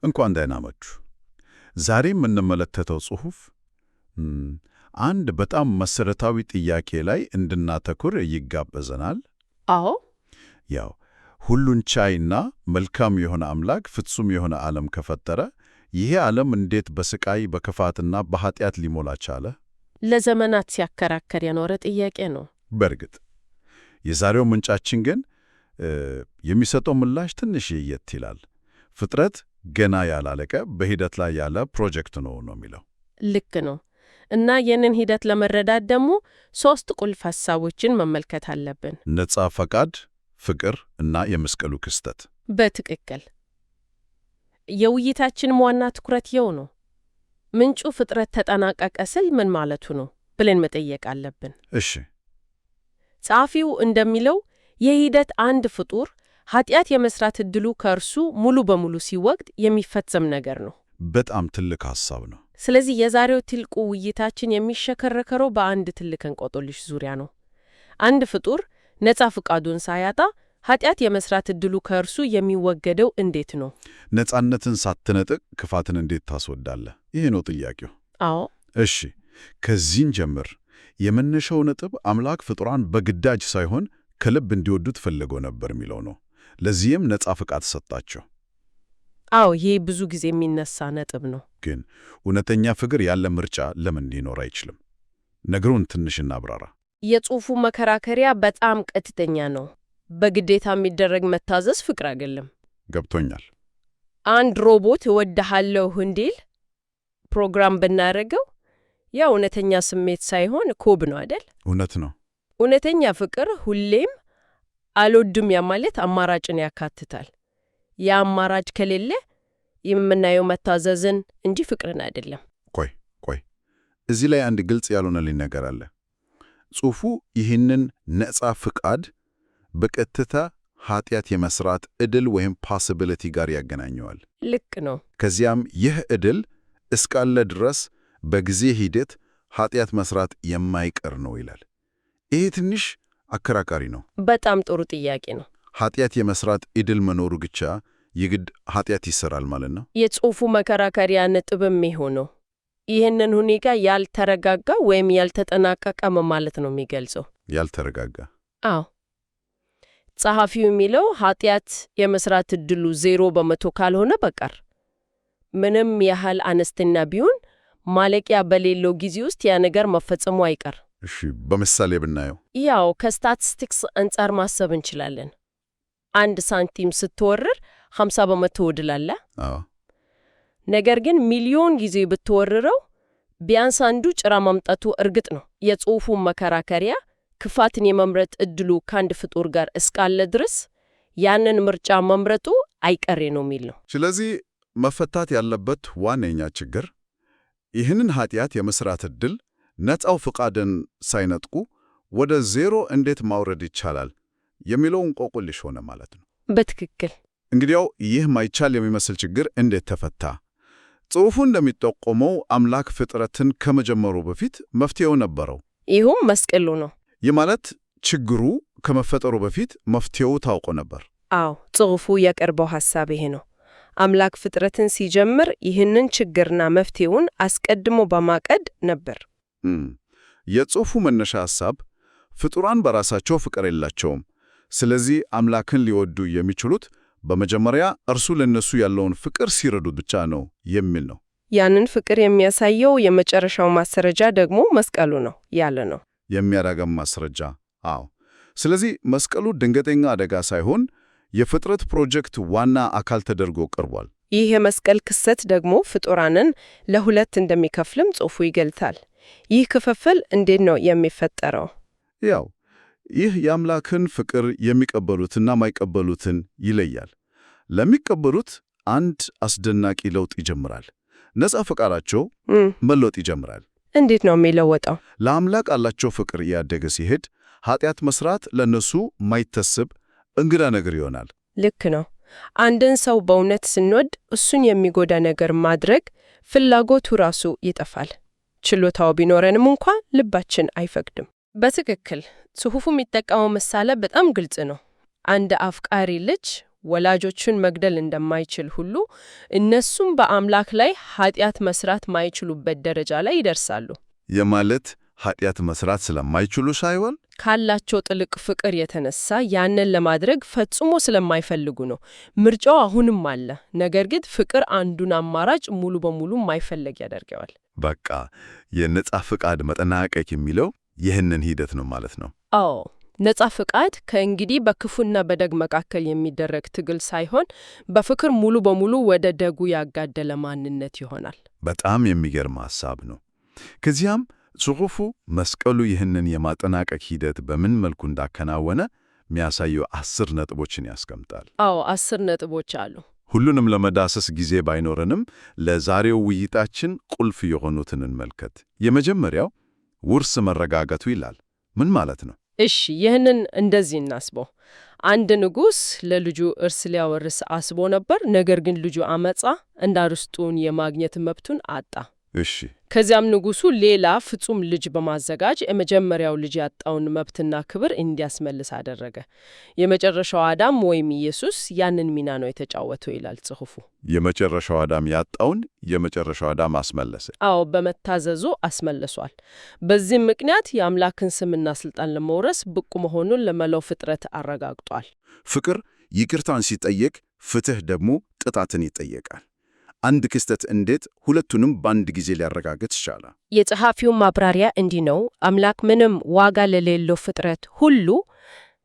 እንኳን ደህና መጡ። ዛሬ የምንመለከተው ጽሑፍ አንድ በጣም መሰረታዊ ጥያቄ ላይ እንድናተኩር ይጋበዘናል። አዎ፣ ያው ሁሉን ቻይና መልካም የሆነ አምላክ ፍጹም የሆነ ዓለም ከፈጠረ ይሄ ዓለም እንዴት በስቃይ በክፋትና በኃጢአት ሊሞላ ቻለ? ለዘመናት ሲያከራከር የኖረ ጥያቄ ነው። በእርግጥ የዛሬው ምንጫችን ግን የሚሰጠው ምላሽ ትንሽ ለየት ይላል። ፍጥረት ገና ያላለቀ በሂደት ላይ ያለ ፕሮጀክት ነው የሚለው። ልክ ነው። እና ይህንን ሂደት ለመረዳት ደግሞ 3 ቁልፍ ሐሳቦችን መመልከት አለብን። ነጻ ፈቃድ፣ ፍቅር እና የመስቀሉ ክስተት። በትክክል የውይይታችንም ዋና ትኩረት ይኸው ነው። ምንጩ ፍጥረት ተጠናቀቀ ስል ምን ማለቱ ነው ብለን መጠየቅ አለብን። እሺ፣ ጸሐፊው እንደሚለው የሂደት አንድ ፍጡር ኃጢአት የመስራት ዕድሉ ከእርሱ ሙሉ በሙሉ ሲወግድ የሚፈጸም ነገር ነው። በጣም ትልቅ ሐሳብ ነው። ስለዚህ የዛሬው ትልቁ ውይይታችን የሚሸከረከረው በአንድ ትልቅ እንቆቅልሽ ዙሪያ ነው። አንድ ፍጡር ነጻ ፍቃዱን ሳያጣ ኃጢአት የመስራት ዕድሉ ከእርሱ የሚወገደው እንዴት ነው? ነጻነትን ሳትነጥቅ ክፋትን እንዴት ታስወዳለህ? ይሄ ነው ጥያቄው። አዎ። እሺ፣ ከዚህን ጀምር። የመነሻው ነጥብ አምላክ ፍጡራን በግዳጅ ሳይሆን ከልብ እንዲወዱት ፈልገው ነበር የሚለው ነው። ለዚህም ነጻ ፍቃድ ሰጣቸው። አዎ፣ ይህ ብዙ ጊዜ የሚነሳ ነጥብ ነው። ግን እውነተኛ ፍቅር ያለ ምርጫ ለምን ሊኖር አይችልም? ነገሩን ትንሽ እናብራራ። የጽሑፉ መከራከሪያ በጣም ቀጥተኛ ነው። በግዴታ የሚደረግ መታዘዝ ፍቅር አይደለም። ገብቶኛል። አንድ ሮቦት እወድሃለሁ እንዲል ፕሮግራም ብናደርገው ያ እውነተኛ ስሜት ሳይሆን ኮብ ነው አይደል? እውነት ነው። እውነተኛ ፍቅር ሁሌም አልወድም ማለት አማራጭን ያካትታል። ያ አማራጭ ከሌለ የምናየው መታዘዝን እንጂ ፍቅርን አይደለም። ቆይ እዚህ ላይ አንድ ግልጽ ያልሆነልኝ ነገር አለ። ጽሑፉ ይህንን ነጻ ፍቃድ በቀጥታ ኃጢአት የመስራት ዕድል ወይም ፖሲቢሊቲ ጋር ያገናኘዋል። ልክ ነው። ከዚያም ይህ ዕድል እስካለ ድረስ በጊዜ ሂደት ኃጢአት መስራት የማይቀር ነው ይላል። ይሄ ትንሽ አከራካሪ ነው። በጣም ጥሩ ጥያቄ ነው። ኃጢአት የመስራት ዕድል መኖሩ ብቻ የግድ ኃጢአት ይሰራል ማለት ነው? የጽሑፉ መከራከሪያ ነጥብም የሆነው ይህንን ሁኔታ ያልተረጋጋ ወይም ያልተጠናቀቀ ማለት ነው የሚገልጸው። ያልተረጋጋ? አዎ። ጸሐፊው የሚለው ኃጢአት የመስራት ዕድሉ 0% ካልሆነ በቀር ምንም ያህል አነስተኛ ቢሆን ማለቂያ በሌለው ጊዜ ውስጥ ያ ነገር መፈጸሙ አይቀር። እሺ፣ በምሳሌ ብናየው? ያው ከስታቲስቲክስ አንጻር ማሰብ እንችላለን። 1 ሳንቲም ስትወርር 50% ዕድል አለ። አዎ። ነገር ግን ሚሊዮን ጊዜ ብትወርረው ቢያንስ አንዱ ጭራ ማምጣቱ እርግጥ ነው። የጽሑፉ መከራከሪያ ክፋትን የመምረጥ ዕድሉ ከአንድ ፍጡር ጋር እስካለ ድረስ ያንን ምርጫ መምረጡ አይቀሬ ነው የሚል ነው። ስለዚህ መፈታት ያለበት ዋነኛ ችግር ይህንን ኃጢአት የመስራት ዕድል ነፃው ፍቃድን ሳይነጥቁ ወደ 0 እንዴት ማውረድ ይቻላል የሚለው እንቆቅልሽ ሆነ ማለት ነው። በትክክል። እንግዲያው ይህ ማይቻል የሚመስል ችግር እንዴት ተፈታ? ጽሑፉ እንደሚጠቆመው አምላክ ፍጥረትን ከመጀመሩ በፊት መፍትሄው ነበረው። ይህም መስቀሉ ነው። ይህ ማለት ችግሩ ከመፈጠሩ በፊት መፍትሄው ታውቆ ነበር። አዎ፣ ጽሑፉ ያቀረበው ሐሳብ ይሄ ነው። አምላክ ፍጥረትን ሲጀምር ይህንን ችግርና መፍትሄውን አስቀድሞ በማቀድ ነበር። የጽሑፉ መነሻ ሐሳብ ፍጡራን በራሳቸው ፍቅር የላቸውም። ስለዚህ አምላክን ሊወዱ የሚችሉት በመጀመሪያ እርሱ ለነሱ ያለውን ፍቅር ሲረዱት ብቻ ነው የሚል ነው። ያንን ፍቅር የሚያሳየው የመጨረሻው ማስረጃ ደግሞ መስቀሉ ነው ያለ ነው። የሚያዳግም ማስረጃ። አዎ። ስለዚህ መስቀሉ ድንገተኛ አደጋ ሳይሆን የፍጥረት ፕሮጀክት ዋና አካል ተደርጎ ቀርቧል። ይህ የመስቀል ክስተት ደግሞ ፍጡራንን ለሁለት እንደሚከፍልም ጽሑፉ ይገልጣል። ይህ ክፍፍል እንዴት ነው የሚፈጠረው? ያው ይህ የአምላክን ፍቅር የሚቀበሉትና ማይቀበሉትን ይለያል። ለሚቀበሉት አንድ አስደናቂ ለውጥ ይጀምራል። ነጻ ፈቃዳቸው መለወጥ ይጀምራል። እንዴት ነው የሚለወጠው? ለአምላክ ያላቸው ፍቅር እያደገ ሲሄድ ኃጢአት መስራት ለነሱ ማይታሰብ እንግዳ ነገር ይሆናል። ልክ ነው። አንድን ሰው በእውነት ስንወድ እሱን የሚጎዳ ነገር ማድረግ ፍላጎቱ ራሱ ይጠፋል። ችሎታው ቢኖረንም እንኳን ልባችን አይፈቅድም። በትክክል ጽሑፉ የሚጠቀመው ምሳሌ በጣም ግልጽ ነው። አንድ አፍቃሪ ልጅ ወላጆችን መግደል እንደማይችል ሁሉ እነሱም በአምላክ ላይ ኃጢአት መስራት ማይችሉበት ደረጃ ላይ ይደርሳሉ። የማለት ኃጢአት መስራት ስለማይችሉ ሳይሆን ካላቸው ጥልቅ ፍቅር የተነሳ ያንን ለማድረግ ፈጽሞ ስለማይፈልጉ ነው። ምርጫው አሁንም አለ፣ ነገር ግን ፍቅር አንዱን አማራጭ ሙሉ በሙሉ ማይፈለግ ያደርገዋል። በቃ የነጻ ፍቃድ መጠናቀቅ የሚለው ይህንን ሂደት ነው ማለት ነው። አዎ፣ ነጻ ፍቃድ ከእንግዲህ በክፉና በደግ መካከል የሚደረግ ትግል ሳይሆን በፍቅር ሙሉ በሙሉ ወደ ደጉ ያጋደለ ማንነት ይሆናል። በጣም የሚገርም ሐሳብ ነው። ከዚያም ጽሑፉ መስቀሉ ይህንን የማጠናቀቅ ሂደት በምን መልኩ እንዳከናወነ የሚያሳየው 10 ነጥቦችን ያስቀምጣል። አዎ 10 ነጥቦች አሉ። ሁሉንም ለመዳሰስ ጊዜ ባይኖረንም ለዛሬው ውይይታችን ቁልፍ የሆኑትን እንመልከት። የመጀመሪያው ውርስ መረጋገቱ ይላል። ምን ማለት ነው? እሺ፣ ይህንን እንደዚህ እናስበው። አንድ ንጉሥ ለልጁ እርስ ሊያወርስ አስቦ ነበር። ነገር ግን ልጁ አመጻ እና ርስቱን የማግኘት መብቱን አጣ። እሺ። ከዚያም ንጉሡ ሌላ ፍጹም ልጅ በማዘጋጅ የመጀመሪያው ልጅ ያጣውን መብትና ክብር እንዲያስመልስ አደረገ። የመጨረሻው አዳም ወይም ኢየሱስ ያንን ሚና ነው የተጫወተው ይላል ጽሑፉ። የመጨረሻው አዳም ያጣውን የመጨረሻው አዳም አስመለሰ። አዎ፣ በመታዘዙ አስመልሷል። በዚህም ምክንያት የአምላክን ስምና ስልጣን ለመውረስ ብቁ መሆኑን ለመላው ፍጥረት አረጋግጧል። ፍቅር ይቅርታን ሲጠየቅ፣ ፍትሕ ደግሞ ቅጣትን ይጠየቃል። አንድ ክስተት እንዴት ሁለቱንም በአንድ ጊዜ ሊያረጋግጥ ይቻላል? የጸሐፊው ማብራሪያ እንዲህ ነው። አምላክ ምንም ዋጋ ለሌለው ፍጥረት ሁሉ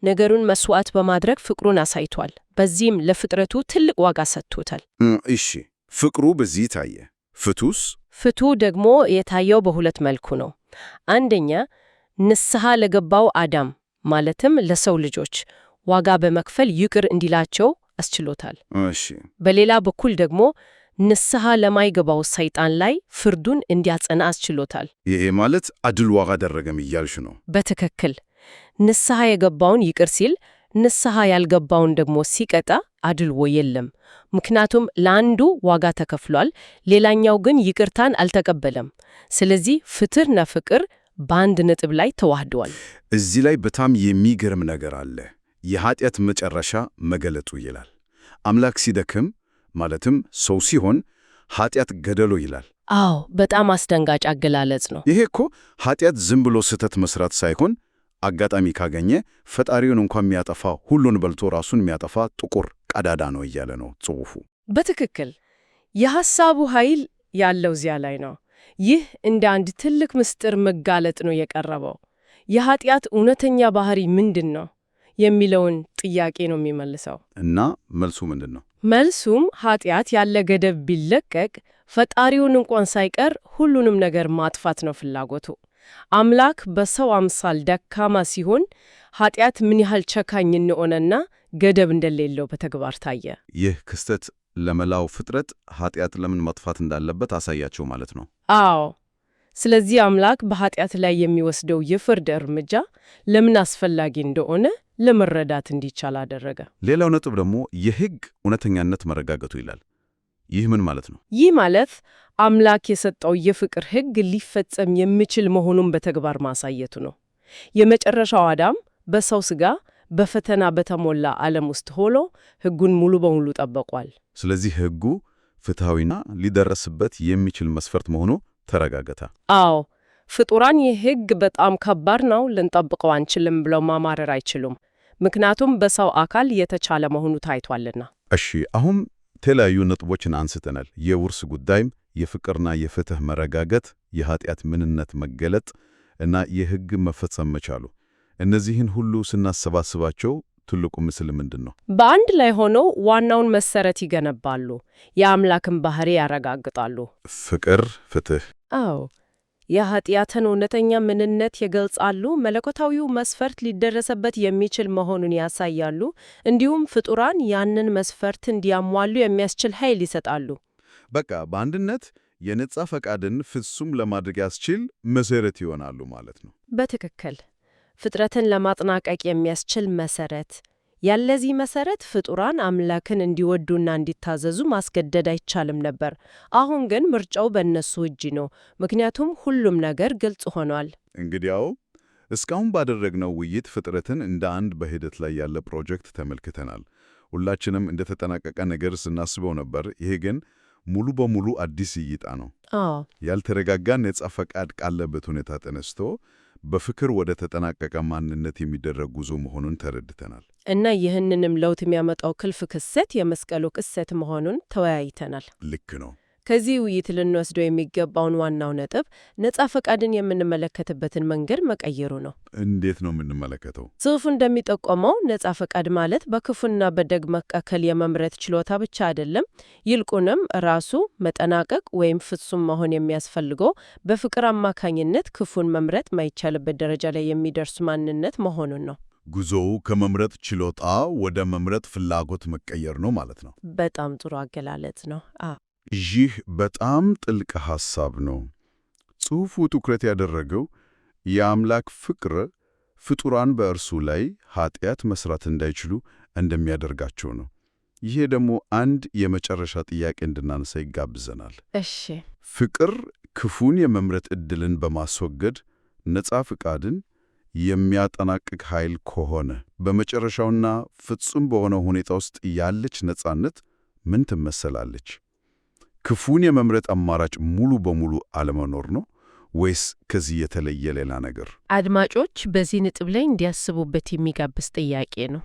ነገሩን መስዋዕት በማድረግ ፍቅሩን አሳይቷል። በዚህም ለፍጥረቱ ትልቅ ዋጋ ሰጥቶታል። እሺ፣ ፍቅሩ በዚህ ታየ። ፍቱስ? ፍቱ ደግሞ የታየው በሁለት መልኩ ነው። አንደኛ፣ ንስሐ ለገባው አዳም ማለትም ለሰው ልጆች ዋጋ በመክፈል ይቅር እንዲላቸው አስችሎታል። እሺ። በሌላ በኩል ደግሞ ንስሐ ለማይገባው ሰይጣን ላይ ፍርዱን እንዲያጸና አስችሎታል። ይሄ ማለት አድል ዋጋ አደረገም እያልሽ ነው? በትክክል። ንስሐ የገባውን ይቅር ሲል፣ ንስሐ ያልገባውን ደግሞ ሲቀጣ አድልዎ የለም። ምክንያቱም ለአንዱ ዋጋ ተከፍሏል፣ ሌላኛው ግን ይቅርታን አልተቀበለም። ስለዚህ ፍትሕና ፍቅር በአንድ ነጥብ ላይ ተዋህደዋል። እዚህ ላይ በጣም የሚገርም ነገር አለ። የኃጢአት መጨረሻ መገለጡ ይላል። አምላክ ሲደክም ማለትም ሰው ሲሆን ኃጢአት ገደሎ ይላል። አዎ፣ በጣም አስደንጋጭ አገላለጽ ነው። ይሄ እኮ ኃጢአት ዝም ብሎ ስህተት መስራት ሳይሆን አጋጣሚ ካገኘ ፈጣሪውን እንኳን የሚያጠፋ ሁሉን በልቶ ራሱን የሚያጠፋ ጥቁር ቀዳዳ ነው እያለ ነው ጽሑፉ። በትክክል የሐሳቡ ኃይል ያለው እዚያ ላይ ነው። ይህ እንደ አንድ ትልቅ ምስጢር መጋለጥ ነው የቀረበው። የኃጢአት እውነተኛ ባህሪ ምንድን ነው የሚለውን ጥያቄ ነው የሚመልሰው። እና መልሱ ምንድን ነው? መልሱም ኃጢአት ያለ ገደብ ቢለቀቅ ፈጣሪውን እንኳን ሳይቀር ሁሉንም ነገር ማጥፋት ነው ፍላጎቱ። አምላክ በሰው አምሳል ደካማ ሲሆን ኃጢአት ምን ያህል ጨካኝ እንደሆነና ገደብ እንደሌለው በተግባር ታየ። ይህ ክስተት ለመላው ፍጥረት ኃጢአት ለምን መጥፋት እንዳለበት አሳያቸው ማለት ነው። አዎ። ስለዚህ አምላክ በኃጢአት ላይ የሚወስደው የፍርድ እርምጃ ለምን አስፈላጊ እንደሆነ ለመረዳት እንዲቻል አደረገ። ሌላው ነጥብ ደግሞ የሕግ እውነተኛነት መረጋገጡ ይላል። ይህ ምን ማለት ነው? ይህ ማለት አምላክ የሰጠው የፍቅር ሕግ ሊፈጸም የሚችል መሆኑን በተግባር ማሳየቱ ነው። የመጨረሻው አዳም በሰው ሥጋ በፈተና በተሞላ ዓለም ውስጥ ሆኖ ሕጉን ሙሉ በሙሉ ጠብቋል። ስለዚህ ሕጉ ፍትሐዊና ሊደረስበት የሚችል መስፈርት መሆኑ ተረጋገጠ። አዎ፣ ፍጡራን ይህ ሕግ በጣም ከባድ ነው፣ ልንጠብቀው አንችልም ብለው ማማረር አይችሉም። ምክንያቱም በሰው አካል የተቻለ መሆኑ ታይቷልና። እሺ፣ አሁን የተለያዩ ነጥቦችን አንስተናል። የውርስ ጉዳይም፣ የፍቅርና የፍትሕ መረጋገጥ፣ የኃጢአት ምንነት መገለጥ እና የሕግ መፈጸም መቻሉ። እነዚህን ሁሉ ስናሰባስባቸው ትልቁ ምስል ምንድን ነው? በአንድ ላይ ሆነው ዋናውን መሰረት ይገነባሉ፣ የአምላክን ባህሪ ያረጋግጣሉ። ፍቅር፣ ፍትሕ። አዎ፣ የኃጢአትን እውነተኛ ምንነት ይገልጻሉ፣ መለኮታዊው መስፈርት ሊደረሰበት የሚችል መሆኑን ያሳያሉ፣ እንዲሁም ፍጡራን ያንን መስፈርት እንዲያሟሉ የሚያስችል ኃይል ይሰጣሉ። በቃ በአንድነት የነጻ ፈቃድን ፍጹም ለማድረግ ያስችል መሰረት ይሆናሉ ማለት ነው። በትክክል ፍጥረትን ለማጥናቀቅ የሚያስችል መሰረት። ያለዚህ መሰረት ፍጡራን አምላክን እንዲወዱና እንዲታዘዙ ማስገደድ አይቻልም ነበር። አሁን ግን ምርጫው በእነሱ እጅ ነው፣ ምክንያቱም ሁሉም ነገር ግልጽ ሆኗል። እንግዲያው እስካሁን ባደረግነው ውይይት ፍጥረትን እንደ አንድ በሂደት ላይ ያለ ፕሮጀክት ተመልክተናል። ሁላችንም እንደተጠናቀቀ ነገር ስናስበው ነበር። ይሄ ግን ሙሉ በሙሉ አዲስ እይታ ነው። አዎ፣ ያልተረጋጋ ነጻ ፈቃድ ካለበት ሁኔታ ተነስቶ በፍቅር ወደ ተጠናቀቀ ማንነት የሚደረግ ጉዞ መሆኑን ተረድተናል። እና ይህንንም ለውጥ የሚያመጣው ቁልፍ ክስተት የመስቀሉ ክስተት መሆኑን ተወያይተናል። ልክ ነው። ከዚህ ውይይት ልንወስደው የሚገባውን ዋናው ነጥብ ነጻ ፈቃድን የምንመለከትበትን መንገድ መቀየሩ ነው። እንዴት ነው የምንመለከተው? ጽሑፉ እንደሚጠቆመው ነጻ ፈቃድ ማለት በክፉና በደግ መካከል የመምረጥ ችሎታ ብቻ አይደለም። ይልቁንም ራሱ መጠናቀቅ ወይም ፍጹም መሆን የሚያስፈልገው በፍቅር አማካኝነት ክፉን መምረጥ ማይቻልበት ደረጃ ላይ የሚደርስ ማንነት መሆኑን ነው። ጉዞው ከመምረጥ ችሎታ ወደ መምረጥ ፍላጎት መቀየር ነው ማለት ነው። በጣም ጥሩ አገላለጽ ነው። ይህ በጣም ጥልቅ ሐሳብ ነው። ጽሑፉ ትኩረት ያደረገው የአምላክ ፍቅር ፍጡራን በእርሱ ላይ ኃጢአት መሥራት እንዳይችሉ እንደሚያደርጋቸው ነው። ይሄ ደግሞ አንድ የመጨረሻ ጥያቄ እንድናነሳ ይጋብዘናል። እሺ፣ ፍቅር ክፉን የመምረጥ ዕድልን በማስወገድ ነጻ ፍቃድን የሚያጠናቅቅ ኃይል ከሆነ በመጨረሻውና ፍጹም በሆነው ሁኔታ ውስጥ ያለች ነጻነት ምን ትመሰላለች? ክፉን የመምረጥ አማራጭ ሙሉ በሙሉ አለመኖር ነው ወይስ ከዚህ የተለየ ሌላ ነገር? አድማጮች በዚህ ነጥብ ላይ እንዲያስቡበት የሚጋብዝ ጥያቄ ነው።